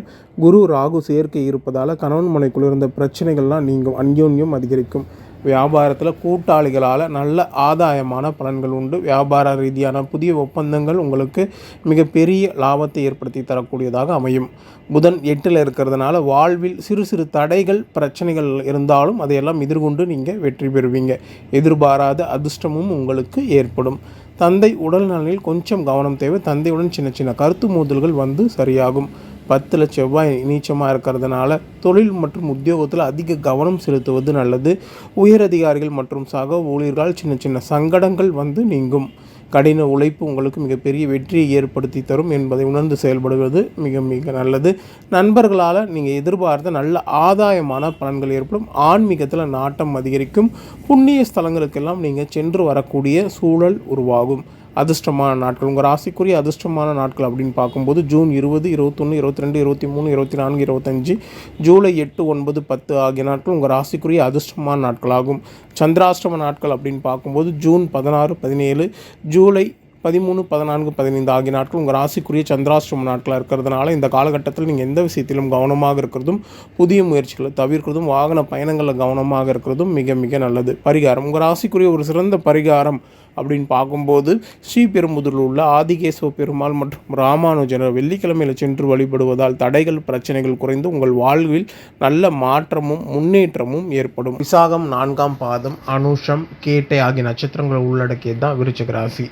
குரு ராகு சேர்க்கை இருப்பதால் கணவன் மனைக்குள் இருந்த பிரச்சனைகள்லாம் நீங்கும். அந்யோன்யம் அதிகரிக்கும். வியாபாரத்தில் கூட்டாளிகளால் நல்ல ஆதாயமான பலன்கள் உண்டு. வியாபார ரீதியான புதிய ஒப்பந்தங்கள் உங்களுக்கு மிகப்பெரிய லாபத்தை ஏற்படுத்தி தரக்கூடியதாக அமையும். புதன் 8இல் இருக்கிறதுனால வாழ்வில் சிறு சிறு தடைகள் பிரச்சனைகள் இருந்தாலும் அதையெல்லாம் எதிர்கொண்டு நீங்கள் வெற்றி பெறுவீங்க. எதிர்பாராத அதிர்ஷ்டமும் உங்களுக்கு ஏற்படும். தந்தை உடல் நலனில் கொஞ்சம் கவனம் தேவை. தந்தையுடன் சின்ன சின்ன கருத்து மோதல்கள் வந்து சரியாகும். 10இல் செவ்வாய் நீச்சமாக இருக்கிறதுனால தொழில் மற்றும் உத்தியோகத்தில் அதிக கவனம் செலுத்துவது நல்லது. உயரதிகாரிகள் மற்றும் சக ஊழியர்களால் சின்ன சின்ன சங்கடங்கள் வந்து நீங்கும். கடின உழைப்பு உங்களுக்கு மிகப்பெரிய வெற்றியை ஏற்படுத்தி தரும் என்பதை உணர்ந்து செயல்படுவது மிக மிக நல்லது. நண்பர்களால் நீங்கள் எதிர்பார்த்த நல்ல ஆதாயமான பலன்கள் ஏற்படும். ஆன்மீகத்தில் நாட்டம் அதிகரிக்கும். புண்ணிய ஸ்தலங்களுக்கெல்லாம் நீங்கள் சென்று வரக்கூடிய சூழல் உருவாகும். அதிர்ஷ்டமான நாட்கள், உங்கள் ராசிக்குரிய அதிர்ஷ்டமான நாட்கள் அப்படின்னு பார்க்கும்போது ஜூன் 20, 21, 22, 23, 24, 25, ஜூலை 8, 9, 10 ஆகிய நாட்கள் உங்கள் ராசிக்குரிய அதிர்ஷ்டமான நாட்களாகும். சந்திராஷ்டம நாட்கள் அப்படின்னு பார்க்கும்போது ஜூன் 16, 17, ஜூலை 13, 14, 15 ஆகிய நாட்கள் உங்கள் ராசிக்குரிய சந்திராஷ்டம நாட்களாக இருக்கிறதுனால இந்த காலகட்டத்தில் நீங்கள் எந்த விஷயத்திலும் கவனமாக இருக்கிறதும், புதிய முயற்சிகளை தவிர்க்கிறதும், வாகன பயணங்களில் கவனமாக இருக்கிறதும் மிக மிக நல்லது. பரிகாரம், உங்கள் ராசிக்குரிய ஒரு சிறந்த பரிகாரம் அப்படின்னு பார்க்கும்போது ஸ்ரீபெரும்புதூரில் உள்ள ஆதிகேசவ பெருமாள் மற்றும் ராமானுஜனர் வெள்ளிக்கிழமையில் சென்று வழிபடுவதால் தடைகள், பிரச்சனைகள் குறைந்து உங்கள் வாழ்வில் நல்ல மாற்றமும் முன்னேற்றமும் ஏற்படும். விசாகம் 4ஆம் பாதம், அனுஷம், கேட்டை ஆகிய நட்சத்திரங்களை உள்ளடக்கியது தான் விருச்சிக ராசி.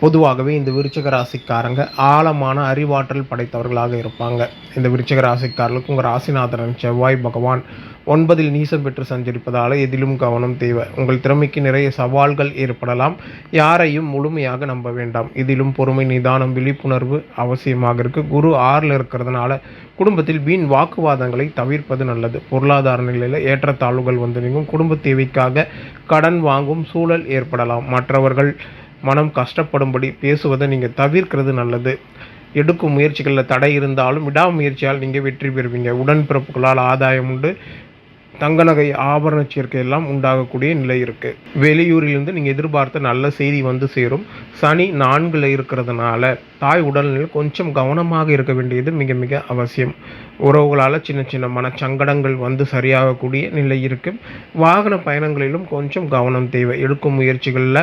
பொதுவாகவே இந்த விருச்சிக ராசிக்காரங்க ஆழமான அறிவாற்றல் படைத்தவர்களாக இருப்பாங்க. இந்த விருச்சிக ராசிக்காரர்களுக்கு உங்கள் ராசிநாதன் செவ்வாய் பகவான் 9இல் நீசம் பெற்று சஞ்சரிப்பதால் எதிலும் கவனம் தேவை. உங்கள் திறமைக்கு நிறைய சவால்கள் ஏற்படலாம். யாரையும் முழுமையாக நம்ப வேண்டாம். இதிலும் பொறுமை, நிதானம், விழிப்புணர்வு அவசியமாக இருக்குது. குரு 6ல் இருக்கிறதுனால குடும்பத்தில் வீண் வாக்குவாதங்களை தவிர்ப்பது நல்லது. பொருளாதார நிலையில் ஏற்றத்தாழ்வுகள் வந்து நீங்கும். குடும்ப தேவைக்காக கடன் வாங்கும் சூழல் ஏற்படலாம். மற்றவர்கள் மனம் கஷ்டப்படும்படி பேசுவதை நீங்கள் தவிர்க்கிறது நல்லது. எடுக்கும் முயற்சிகளில் தடை இருந்தாலும் விடாமுயற்சியால் நீங்கள் வெற்றி பெறுவீங்க. உடன்பிறப்புகளால் ஆதாயம் உண்டு. தங்க நகை ஆபரண சேர்க்கை எல்லாம் உண்டாகக்கூடிய நிலை இருக்குது. வெளியூரிலிருந்து நீங்கள் எதிர்பார்த்த நல்ல செய்தி வந்து சேரும். சனி 4ல் இருக்கிறதுனால தாய் உடல்நிலையில் கொஞ்சம் கவனமாக இருக்க வேண்டியது மிக மிக அவசியம். உறவுகளால் சின்ன சின்ன மனச்சங்கடங்கள் வந்து சரியாகக்கூடிய நிலை இருக்குது. வாகன பயணங்களிலும் கொஞ்சம் கவனம் தேவை. எடுக்கும் முயற்சிகளில்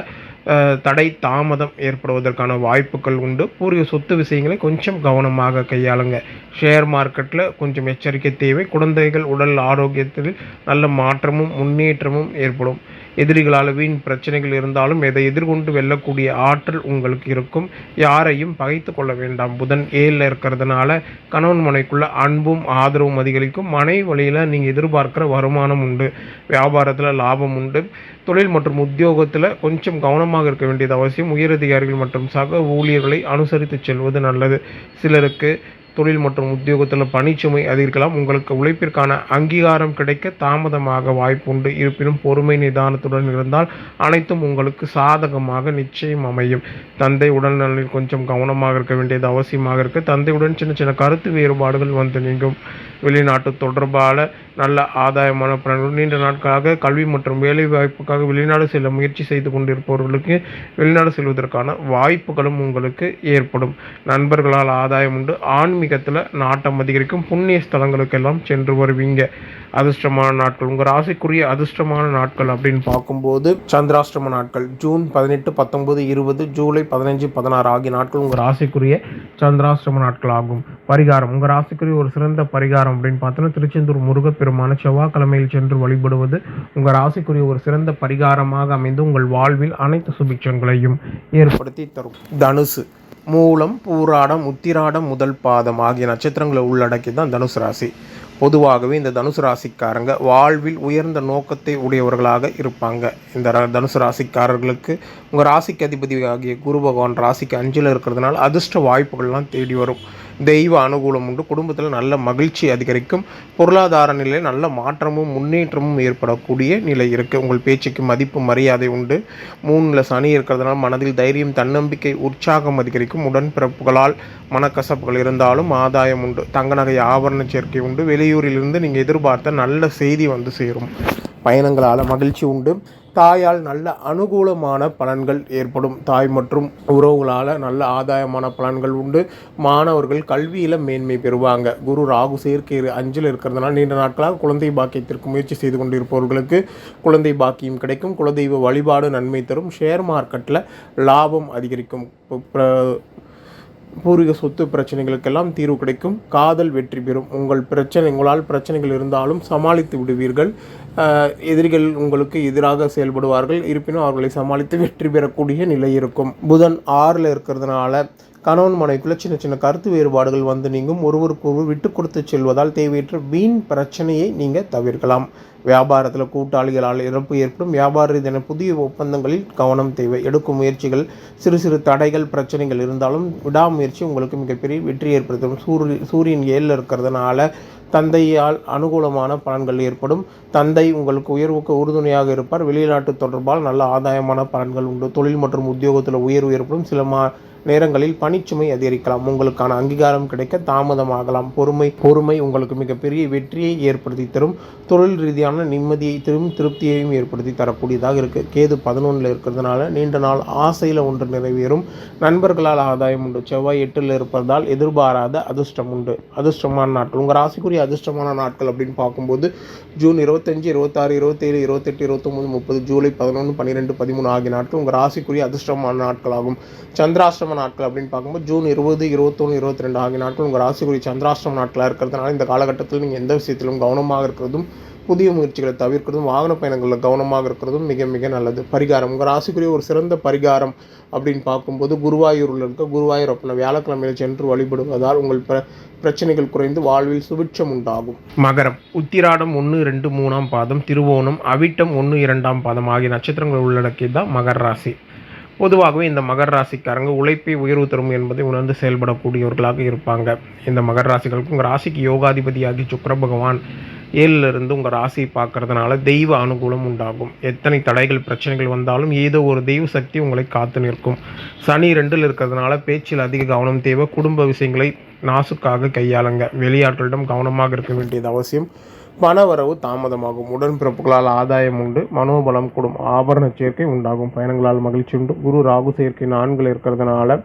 தடை தாமதம் ஏற்படுவதற்கான வாய்ப்புகள் உண்டு. பூர்வீக சொத்து விஷயங்களை கொஞ்சம் கவனமாக கையாளுங்க. ஷேர் மார்க்கெட்டில் கொஞ்சம் எச்சரிக்கை தேவை. குழந்தைகள் உடல் ஆரோக்கியத்தில் நல்ல மாற்றமும் முன்னேற்றமும் ஏற்படும். எதிரிகளால் வீண் பிரச்சனைகள் இருந்தாலும் எதை எதிர்கொண்டு வெல்லக்கூடிய ஆற்றல் உங்களுக்கு இருக்கும். யாரையும் பகைத்து கொள்ள வேண்டாம். புதன் 7ல் இருக்கிறதுனால கணவன் மனைக்குள்ள அன்பும் ஆதரவும் அதிகரிக்கும். மனை வழியில் நீங்கள் எதிர்பார்க்கிற வருமானம் உண்டு. வியாபாரத்தில் லாபம் உண்டு. தொழில் மற்றும் உத்தியோகத்தில் கொஞ்சம் கவனமாக இருக்க வேண்டியது அவசியம். உயரதிகாரிகள் மற்றும் சக ஊழியர்களை அனுசரித்து செல்வது நல்லது. சிலருக்கு தொழில் மற்றும் உத்தியோகத்தில் பணிச்சுமை அதிகரிக்கலாம். உங்களுக்கு உழைப்பிற்கான அங்கீகாரம் கிடைக்க தாமதமாக வாய்ப்பு உண்டு. இருப்பினும் பொறுமை, நிதானத்துடன் இருந்தால் அனைத்தும் உங்களுக்கு சாதகமாக நிச்சயம் அமையும். தந்தை உடல்நலில் கொஞ்சம் கவனமாக இருக்க வேண்டியது அவசியமாக இருக்குது. தந்தையுடன் சின்ன சின்ன கருத்து வேறுபாடுகள் வந்து நீங்கும். வெளிநாட்டு தொடர்பான நல்ல ஆதாயமான பலன்கள். நீண்ட நாட்களாக கல்வி மற்றும் வேலை வாய்ப்புக்காக வெளிநாடு செல்ல முயற்சி செய்து கொண்டிருப்பவர்களுக்கு வெளிநாடு செல்வதற்கான வாய்ப்புகளும் உங்களுக்கு ஏற்படும். நண்பர்களால் ஆதாயம் உண்டு. ஆன்மீகத்தில் நாட்டம் அதிகரிக்கும். புண்ணிய ஸ்தலங்களுக்கெல்லாம் சென்று வருவீங்க. அதிர்ஷ்டமான நாட்கள், உங்கள் ராசிக்குரிய அதிர்ஷ்டமான நாட்கள் அப்படின்னு பார்க்கும்போது சந்திராஷ்டம நாட்கள் ஜூன் 18, 19, 20, ஜூலை 15, 16 ஆகிய நாட்கள் உங்கள் ராசிக்குரிய சந்திராஷ்டம நாட்கள் ஆகும். பரிகாரம், உங்கள் ராசிக்குரிய ஒரு சிறந்த பரிகாரம் அப்படின்னு பார்த்தோன்னா திருச்செந்தூர் முருகப்பெருமான செவ்வாய்க்கிழமையில் சென்று வழிபடுவது உங்கள் ராசிக்குரிய ஒரு சிறந்த பரிகாரமாக அமைந்து உங்கள் வாழ்வில் அனைத்து சுபிட்சங்களையும் ஏற்படுத்தி தரும். தனுசு, மூலம், பூராடம், உத்திராடம், முதல் பாதம் ஆகிய நட்சத்திரங்களை உள்ளடக்கி தான் தனுசு ராசி. பொதுவாகவே இந்த தனுசு ராசிக்காரங்க வாழ்வில் உயர்ந்த நோக்கத்தை உடையவர்களாக இருப்பாங்க. இந்த தனுசு ராசிக்காரர்களுக்கு உங்கள் ராசிக்கு அதிபதி ஆகிய குரு பகவான் ராசிக்கு 5ல் இருக்கிறதுனால அதிர்ஷ்ட வாய்ப்புகள்லாம் தேடி வரும். தெய்வ அனுகூலம் உண்டு. குடும்பத்தில் நல்ல மகிழ்ச்சி அதிகரிக்கும். பொருளாதார நிலையில் நல்ல மாற்றமும் முன்னேற்றமும் ஏற்படக்கூடிய நிலை இருக்குது. உங்கள் பேச்சுக்கு மதிப்பு மரியாதை உண்டு. 3ல் சனி இருக்கிறதுனால மனதில் தைரியம், தன்னம்பிக்கை, உற்சாகம் அதிகரிக்கும். உடன்பிறப்புகளால் மனக்கசப்புகள் இருந்தாலும் ஆதாயம் உண்டு. தங்க நகை ஆபரண சேர்க்கை உண்டு. வெளியூரிலிருந்து நீங்கள் எதிர்பார்த்த நல்ல செய்தி வந்து சேரும். பயணங்களால் மகிழ்ச்சி உண்டு. தாயால் நல்ல அனுகூலமான பலன்கள் ஏற்படும். தாய் மற்றும் உறவுகளால் நல்ல ஆதாயமான பலன்கள் உண்டு. மாணவர்கள் கல்வியில் மேன்மை பெறுவாங்க. குரு ராகு சேர்க்கை 5ல் இருக்கிறதுனால நீண்ட நாட்களாக குழந்தை பாக்கியத்திற்கு முயற்சி செய்து கொண்டிருப்பவர்களுக்கு குழந்தை பாக்கியம் கிடைக்கும். குலதெய்வ வழிபாடு நன்மை தரும். ஷேர் மார்க்கெட்டில் லாபம் அதிகரிக்கும். பூர்வீக சொத்து பிரச்சனைகளுக்கெல்லாம் தீர்வு கிடைக்கும். காதல் வெற்றி பெறும். உங்களால் பிரச்சனைகள் இருந்தாலும் சமாளித்து விடுவீர்கள். எதிரிகள் உங்களுக்கு எதிராக செயல்படுவார்கள். இருப்பினும் அவர்களை சமாளித்து வெற்றி பெறக்கூடிய நிலை இருக்கும். புதன் 6ல் இருக்கிறதுனால கணவன் மனைவிக்குள்ள சின்ன சின்ன கருத்து வேறுபாடுகள் வந்து நீங்கும். ஒருவருக்கு ஒருவர் விட்டு கொடுத்து செல்வதால் தேவையற்ற வீண் பிரச்சனையை நீங்கள் தவிர்க்கலாம். வியாபாரத்தில் கூட்டாளிகளால் இழப்பு ஏற்படும். வியாபார ரீதியான புதிய ஒப்பந்தங்களில் கவனம் தேவை. எடுக்கும் முயற்சிகள் சிறு சிறு தடைகள் பிரச்சனைகள் இருந்தாலும் விடாமுயற்சி உங்களுக்கு மிகப்பெரிய வெற்றி ஏற்படுத்தும். சூரியன் 7ல் இருக்கிறதுனால தந்தையால் அனுகூலமான பலன்கள் ஏற்படும். தந்தை உங்களுக்கு உயர்வுக்கு உறுதுணையாக இருப்பார். வெளிநாட்டு தொடர்பால் நல்ல ஆதாயமான பலன்கள் உண்டு. தொழில் மற்றும் உத்தியோகத்தில் உயர்வு ஏற்படும். சில நேரங்களில் பணிச்சுமை அதிகரிக்கலாம். உங்களுக்கான அங்கீகாரம் கிடைக்க தாமதமாகலாம். பொறுமை உங்களுக்கு மிகப்பெரிய வெற்றியை ஏற்படுத்தி தரும். தொழில் ரீதியான நிம்மதியை திருப்தியையும் ஏற்படுத்தி தரக்கூடியதாக இருக்குது. கேது 11ல் இருக்கிறதுனால நீண்ட நாள் ஆசையில் ஒன்று நிறைவேறும். நண்பர்களால் ஆதாயம் உண்டு. செவ்வாய் 8ல் இருப்பதால் எதிர்பாராத அதிர்ஷ்டம் உண்டு. அதிர்ஷ்டமான நாட்கள் உங்கள் ராசிக்குரிய அதிர்ஷ்டமான நாட்கள் அப்படின்னு பார்க்கும்போது ஜூன் 25, 26, 27, 28, 29, 30, ஜூலை 11, 12, 13 ஆகிய நாட்கள் உங்கள் ராசிக்குரிய அதிர்ஷ்டமான நாட்களாகும். சந்திராஷ்டம நாட்கள் அப்படின்னு பார்க்கும்போது ஜூன் 20, 21, 22 ஆகிய நாட்கள் உங்கள் ராசிக்குரிய சந்திராஷ்டம நாட்களாக இருக்கிறதுனால இந்த காலகட்டத்தில் நீங்கள் எந்த விஷயத்திலும் கவனமாக இருக்கிறதும் புதிய முயற்சிகளை தவிர்க்கிறதும் வாகன பயணங்களில் கவனமாக இருக்கிறதும் மிக மிக நல்லது. பரிகாரம் உங்கள் ராசிக்குரிய ஒரு சிறந்த பரிகாரம் அப்படின்னு பார்க்கும்போது குருவாயூரில் இருக்க குருவாயூரப்பனை வியாழக்கிழமையில் சென்று வழிபடுவதால் உங்கள் பிரச்சனைகள் குறைந்து வாழ்வில் சுபிட்சம் உண்டாகும். மகரம் உத்திராடம் 1, 2, 3ஆம் பாதம், திருவோணம், அவிட்டம் 1, 2ஆம் பாதம் ஆகிய நட்சத்திரங்கள் உள்ளடக்கியது தான் மகர ராசி. பொதுவாகவே இந்த மகர ராசிக்காரங்க உழைப்பை உயர்வு தரும் என்பதை உணர்ந்து செயல்படக்கூடியவர்களாக இருப்பாங்க. இந்த மகர ராசிகளுக்கு உங்கள் ராசிக்கு யோகாதிபதியாகி சுக்கிர பகவான் 7லிருந்து உங்கள் ராசியை பார்க்கறதுனால தெய்வ அனுகூலம் உண்டாகும். எத்தனை தடைகள் பிரச்சனைகள் வந்தாலும் ஏதோ ஒரு தெய்வ சக்தி உங்களை காத்து நிற்கும். சனி 2ல் இருக்கிறதுனால பேச்சில் அதிக கவனம் தேவை. குடும்ப விஷயங்களை நாசுக்காக கையாளுங்க. வெளியாட்களிடம் கவனமாக இருக்க வேண்டியது அவசியம். பணவரவு தாமதமாகும். உடன்பிறப்புகளால் ஆதாயம் உண்டு. மனோபலம் கூடும். ஆபரண சேர்க்கை உண்டாகும். பயணங்களால் மகிழ்ச்சி உண்டு. குரு ராகு சேர்க்கை 4ல் இருக்கிறதுனால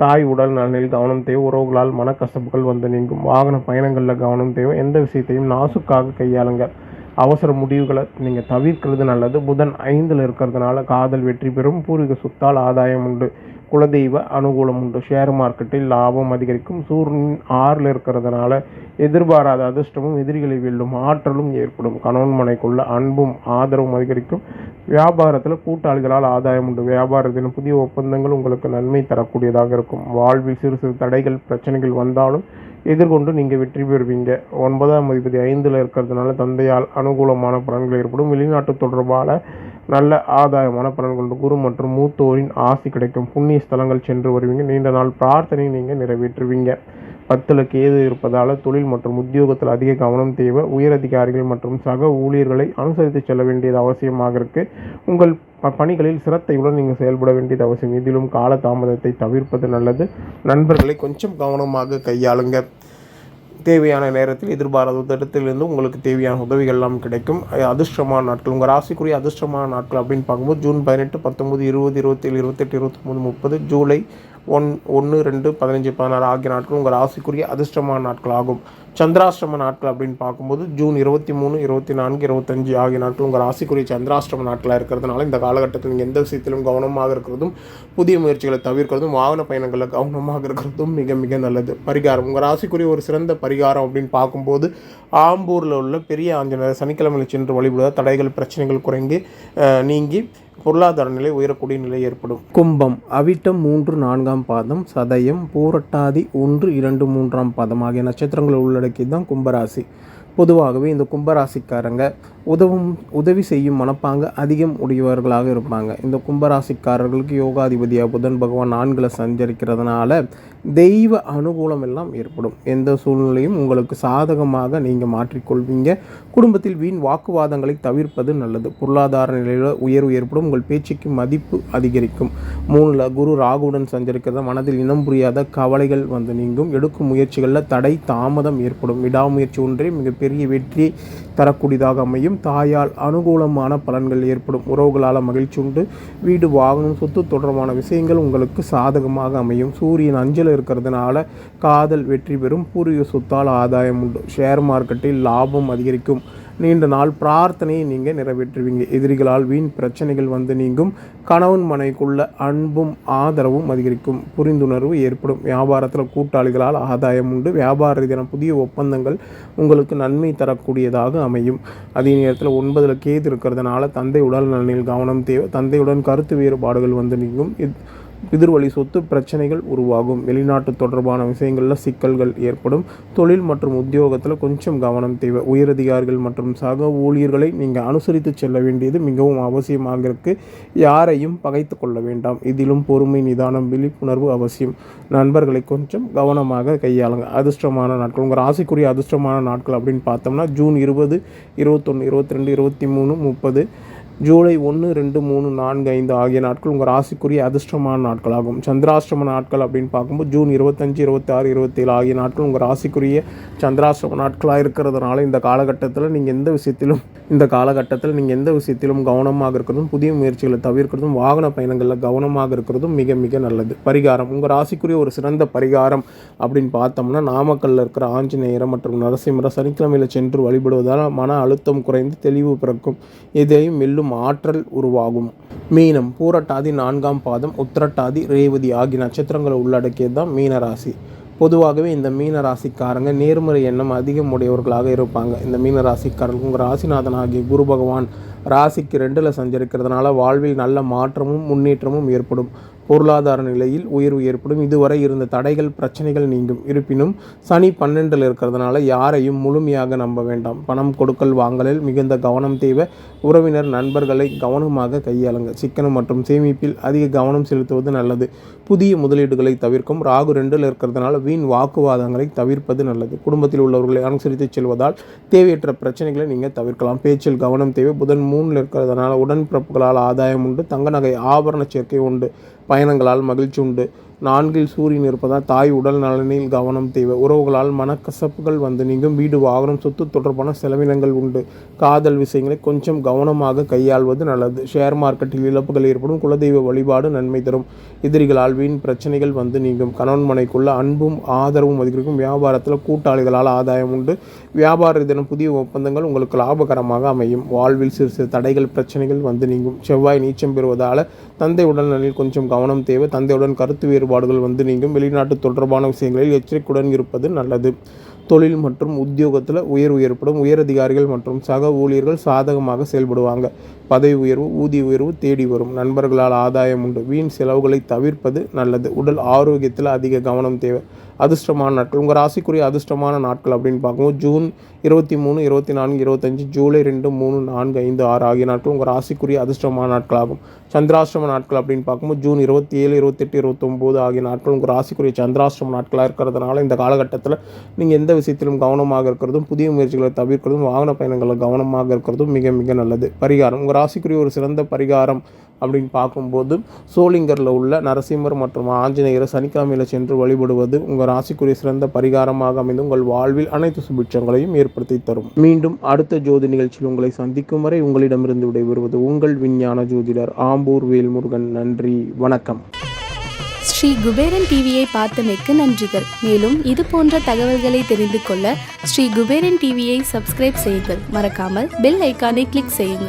தாய் உடல் நலனில் கவனம் தேவை. உறவுகளால் மனக்கசப்புகள் வந்து நீங்கும். வாகன பயணங்களில் கவனம் தேவை. எந்த விஷயத்தையும் நாசுக்காக கையாளுங்க. அவசர முடிவுகளை நீங்கள் தவிர்க்கிறது நல்லது. புதன் 5ல் இருக்கிறதுனால காதல் வெற்றி பெறும். பூர்வீக சொத்தால் ஆதாயம் உண்டு. குலதெய்வ அனுகூலம் உண்டு. ஷேர் மார்க்கெட்டில் லாபம் அதிகரிக்கும். சூரியன் 6ல் இருக்கிறதுனால எதிர்பாராத அதிர்ஷ்டமும் எதிரிகளை வெல்லும் ஆற்றலும் ஏற்படும். கணவன் மனைக்குள்ள அன்பும் ஆதரவும் அதிகரிக்கும். வியாபாரத்தில் கூட்டாளிகளால் ஆதாயம் உண்டு. வியாபாரத்தின் புதிய ஒப்பந்தங்கள் உங்களுக்கு நன்மை தரக்கூடியதாக இருக்கும். வாழ்வில் சிறு சிறு தடைகள் பிரச்சனைகள் வந்தாலும் எதிர்கொண்டு நீங்கள் வெற்றி பெறுவீங்க. 9ஆம் அதிபதி 5ல் இருக்கிறதுனால தந்தையால் அனுகூலமான பலன்கள் ஏற்படும். வெளிநாட்டு தொடர்பான நல்ல ஆதாயமான பலன்கள் உண்டு. குரு மற்றும் மூத்தோரின் ஆசி கிடைக்கும். புண்ணிய ஸ்தலங்கள் சென்று வருவீங்க. நீண்ட நாள் பிரார்த்தனை நீங்கள் நிறைவேற்றுவீங்க. 10ல் கேது இருப்பதால் தொழில் மற்றும் உத்தியோகத்தில் அதிக கவனம் தேவை. உயரதிகாரிகள் மற்றும் சக ஊழியர்களை அனுசரித்து செல்ல வேண்டியது அவசியமாக இருக்குது. உங்கள் பணிகளில் சிரத்தையுடன் நீங்கள் செயல்பட வேண்டியது அவசியம். இதிலும் கால தாமதத்தை தவிர்ப்பது நல்லது. நண்பர்களை கொஞ்சம் கவனமாக கையாளுங்க. தேவையான நேரத்தில் எதிர்பாராத இடத்திலிருந்து உங்களுக்கு தேவையான உதவிகள்லாம் கிடைக்கும். அதிர்ஷ்டமான நாட்கள் உங்கள் ராசிக்குரிய அதிர்ஷ்டமான நாட்கள் அப்படின்னு பார்க்கும்போது ஜூன் 18, 19, 20, 27, 28, 29, 30, ஜூலை 1, 2, 15, 16 ஆகிய நாட்கள் உங்கள் ராசிக்குரிய அதிர்ஷ்டமான நாட்கள் ஆகும். சந்திராஷ்டம நாட்கள் அப்படின்னு பார்க்கும்போது ஜூன் 23, 24, 25 ஆகிய நாட்கள் உங்கள் ராசிக்குரிய சந்திராஷ்டம நாட்களாக இருக்கிறதுனால இந்த காலகட்டத்தில் நீங்கள் எந்த விஷயத்திலும் கவனமாக இருக்கிறதும் புதிய முயற்சிகளை தவிர்க்கிறதும் வாகன பயணங்களில் கவனமாக இருக்கிறதும் மிக மிக நல்லது. பரிகாரம் உங்கள் ராசிக்குரிய ஒரு சிறந்த பரிகாரம் அப்படின்னு பார்க்கும்போது ஆம்பூரில் உள்ள பெரிய ஆஞ்சநேயர் சனிக்கிழமையில் சென்று வழிபடுவதால் தடைகள் பிரச்சனைகள் குறைந்து நீங்கி பொருளாதார நிலை உயரக்கூடிய நிலை ஏற்படும். கும்பம் அவிட்டம் 3, 4ஆம் பாதம், சதயம், பூரட்டாதி 1, 2, 3ஆம் பாதம் ஆகிய நட்சத்திரங்கள் உள்ளடக்கி தான் கும்பராசி. பொதுவாகவே இந்த கும்பராசிக்காரங்க உதவி செய்யும் மனப்பாங்க அதிகம் உடையவர்களாக இருப்பாங்க. இந்த கும்பராசிக்காரர்களுக்கு யோகாதிபதியாக புதன் பகவான் 4ல் சஞ்சரிக்கிறதுனால தெய்வ அனுகூலம் எல்லாம் ஏற்படும். எந்த சூழ்நிலையும் உங்களுக்கு சாதகமாக நீங்கள் மாற்றிக்கொள்வீங்க. குடும்பத்தில் வீண் வாக்குவாதங்களை தவிர்ப்பது நல்லது. பொருளாதார நிலையில் உயர்வு ஏற்படும். உங்கள் பேச்சுக்கு மதிப்பு அதிகரிக்கும். 3ல் குரு ராகுவுடன் சஞ்சரிக்கிறத மனதில் இனம் புரியாத கவலைகள் வந்து நீங்கும். எடுக்கும் முயற்சிகளில் தடை தாமதம் ஏற்படும். விடாமுயற்சி ஒன்றே மிகப்பெரிய வெற்றியை தரக்கூடியதாக அமையும். தாயால் அனுகூலமான பலன்கள் ஏற்படும். உறவுகளால் மகிழ்ச்சி உண்டு. வீடு வாகனம் சொத்து தொடர்பான விஷயங்கள் உங்களுக்கு சாதகமாக அமையும். சூரியன் 5ல் இருக்கிறதுனால காதல் வெற்றி பெறும். பூர்வீக சொத்தால் ஆதாயம் உண்டு. ஷேர் மார்க்கெட்டில் லாபம் அதிகரிக்கும். நீண்ட நாள் பிரார்த்தனையை நீங்கள் நிறைவேற்றுவீங்க. எதிரிகளால் வீண் பிரச்சனைகள் வந்து நீங்கும். கணவன் மனைவிக்குள்ள அன்பும் ஆதரவும் அதிகரிக்கும். புரிந்துணர்வு ஏற்படும். வியாபாரத்தில் கூட்டாளிகளால் ஆதாயம் உண்டு. வியாபார ரீதியான புதிய ஒப்பந்தங்கள் உங்களுக்கு நன்மை தரக்கூடியதாக அமையும். அதே நேரத்தில் 9ல் கேது இருக்கிறதுனால தந்தை உடல் நலனில் கவனம் தேவை. தந்தையுடன் கருத்து வேறுபாடுகள் வந்து நீங்கும். பிதிர்வழி சொத்து பிரச்சனைகள் உருவாகும். வெளிநாட்டு தொடர்பான விஷயங்களில் சிக்கல்கள் ஏற்படும். தொழில் மற்றும் உத்தியோகத்தில் கொஞ்சம் கவனம் தேவை. உயரதிகாரிகள் மற்றும் சக ஊழியர்களை நீங்கள் அனுசரித்து செல்ல வேண்டியது மிகவும் அவசியமாக இருக்குது. யாரையும் பகைத்து கொள்ள வேண்டாம். இதிலும் பொறுமை, நிதானம், விழிப்புணர்வு அவசியம். நண்பர்களை கொஞ்சம் கவனமாக கையாளுங்க. அதிர்ஷ்டமான நாட்கள், உங்கள் ராசிக்குரிய அதிர்ஷ்டமான நாட்கள் அப்படின்னு பார்த்தோம்னா ஜூன் 20, 21, 22, 23, 30, ஜூலை 1, 2, 3, 4, 5 ஆகிய நாட்கள் உங்கள் ராசிக்குரிய அதிர்ஷ்டமான நாட்களாகும். சந்திராஷ்டம நாட்கள் அப்படின்னு பார்க்கும்போது ஜூன் 25, 26, 27 ஆகிய நாட்கள் உங்கள் ராசிக்குரிய சந்திராஷ்டம நாட்களாக இருக்கிறதுனால இந்த காலகட்டத்தில் நீங்கள் எந்த விஷயத்திலும் கவனமாக இருக்கிறதும், புதிய முயற்சிகளை தவிர்க்கிறதும், வாகன பயணங்களில் கவனமாக இருக்கிறதும் மிக மிக நல்லது. பரிகாரம், உங்கள் ராசிக்குரிய ஒரு சிறந்த பரிகாரம் அப்படின்னு பார்த்தோம்னா நாமக்கல்லில் இருக்கிற ஆஞ்சநேயரை மற்றும் நரசிம்மரை சனிக்கிழமையில் சென்று வழிபடுவதால் மன அழுத்தம் குறைந்து தெளிவு பிறக்கும். எதையும் வெல்லும் ஆற்றல் உருவாகும். மீனம், பூரட்டாதி 4ஆம் பாதம், உத்திரட்டாதி, ரேவதி ஆகிய நட்சத்திரங்களை உள்ளடக்கியது தான் மீனராசி. பொதுவாகவே இந்த மீன ராசிக்காரங்க நேர்மறை எண்ணம் அதிகம் உடையவர்களாக இருப்பாங்க. இந்த மீன ராசிக்காரர்கள் உங்கள் ராசிநாதன் ஆகிய குரு பகவான் ராசிக்கு 2ல் சஞ்சரிக்கிறதுனால வாழ்வில் நல்ல மாற்றமும் முன்னேற்றமும் ஏற்படும். பொருளாதார நிலையில் உயர்வு ஏற்படும். இதுவரை இருந்த தடைகள், பிரச்சனைகள் நீங்கும். இருப்பினும் சனி 12ல் இருக்கிறதுனால யாரையும் முழுமையாக நம்ப வேண்டாம். பணம் கொடுக்கல் வாங்கலில் மிகுந்த கவனம் தேவை. உறவினர், நண்பர்களை கவனமாக கையாளுங்க. சிக்கனம் மற்றும் சேமிப்பில் அதிக கவனம் செலுத்துவது நல்லது. புதிய முதலீடுகளை தவிர்க்கும். ராகு 2ல் இருக்கிறதுனால வீண் வாக்குவாதங்களை தவிர்ப்பது நல்லது. குடும்பத்தில் உள்ளவர்களை அனுசரித்து செல்வதால் தேவையற்ற பிரச்சனைகளை நீங்கள் தவிர்க்கலாம். பேச்சில் கவனம் தேவை. புதன் 3ல் இருக்கிறதுனால உடன்பிறப்புகளால் ஆதாயம் உண்டு. தங்க நகை ஆபரண சேர்க்கை உண்டு. பயணங்களால் மகிழ்ச்சி உண்டு. 4ல் சூரியன் இருப்பதால் தாய் உடல் நலனில் கவனம் தேவை. உறவுகளால் மனக்கசப்புகள் வந்து நீங்கும். வீடு, வாகனம், சொத்து தொடர்பான செலவினங்கள் உண்டு. காதல் விஷயங்களை கொஞ்சம் கவனமாக கையாள்வது நல்லது. ஷேர் மார்க்கெட்டில் இழப்புகள் ஏற்படும். குலதெய்வ வழிபாடு நன்மை தரும். எதிரிகளால் வீண் பிரச்சனைகள் வந்து நீங்கும். கணவன் மனைக்குள்ள அன்பும் ஆதரவும் அதிகரிக்கும். வியாபாரத்தில் கூட்டாளிகளால் ஆதாயம் உண்டு. வியாபார ரீதியான புதிய ஒப்பந்தங்கள் உங்களுக்கு லாபகரமாக அமையும். வாழ்வில் சிறு சிறு தடைகள், பிரச்சனைகள் வந்து நீங்கும். செவ்வாய் நீச்சம் பெறுவதால் தந்தை உடல்நலில் கொஞ்சம் கவனம் தேவை. தந்தையுடன் கருத்து வேறுபாடுகள் வந்து நீங்கும். வெளிநாட்டு தொடர்பான விஷயங்களில் எச்சரிக்கையுடன் இருப்பது நல்லது. தொழில் மற்றும் உத்தியோகத்தில் உயர்வு ஏற்படும். உயரதிகாரிகள் மற்றும் சக ஊழியர்கள் சாதகமாக செயல்படுவாங்க. பதவி உயர்வு, ஊதிய உயர்வு தேடி வரும். நண்பர்களால் ஆதாயம் உண்டு. வீண் செலவுகளை தவிர்ப்பது நல்லது. உடல் ஆரோக்கியத்தில் அதிக கவனம் தேவை. அதிர்ஷ்டமான நாட்கள், உங்கள் ராசிக்குரிய அதிர்ஷ்டமான நாட்கள் அப்படின்னு பார்க்கும்போது ஜூன் 23, 24, 25, ஜூலை 2, 3, 4, 5, 6 ஆகிய நாட்கள் உங்கள் ராசிக்குரிய அதிர்ஷ்டமான நாட்களாகும். சந்திராஷ்டம நாட்கள் அப்படின்னு பார்க்கும்போது ஜூன் 27, 28, 29 ஆகிய நாட்கள் உங்கள் ராசிக்குரிய சந்திராஷ்டம நாட்களாக இருக்கிறதுனால இந்த காலகட்டத்தில் நீங்கள் எந்த விஷயத்திலும் கவனமாக இருக்கிறதும், புதிய முயற்சிகளை தவிர்க்கிறதும், வாகன பயணங்களில் கவனமாக இருக்கிறதும் மிக மிக நல்லது. பரிகாரம், உங்கள் ராசிக்குரிய ஒரு சிறந்த பரிகாரம் அப்படின்னு பார்க்கும்போது சோளிங்கரில் உள்ள நரசிம்மர் மற்றும் ஆஞ்சநேயரை சனிக்கிழமையில் சென்று வழிபடுவது உங்கள் ராசிக்குரிய சிறந்த பரிகாரமாக அமைந்து உங்கள் வாழ்வில் அனைத்து சுபிட்சங்களையும் ஏற்படுத்தி தரும். மீண்டும் அடுத்த ஜோதி நிகழ்ச்சியில் உங்களை சந்திக்கும் வரை உங்களிடமிருந்து விடைபெறுவது உங்கள் விஞ்ஞான ஜோதிடர் ஆம்பூர் வேல்முருகன். நன்றி, வணக்கம். ஸ்ரீ குபேரன் டிவியை பார்த்தமைக்கு நன்றிகள். மேலும் இது போன்ற தகவல்களை தெரிந்து கொள்ள ஸ்ரீ குபேரன் டிவியை சப்ஸ்கிரைப் செய்யுங்கள். மறக்காமல் பெல் ஐக்கானை கிளிக் செய்யுங்கள்.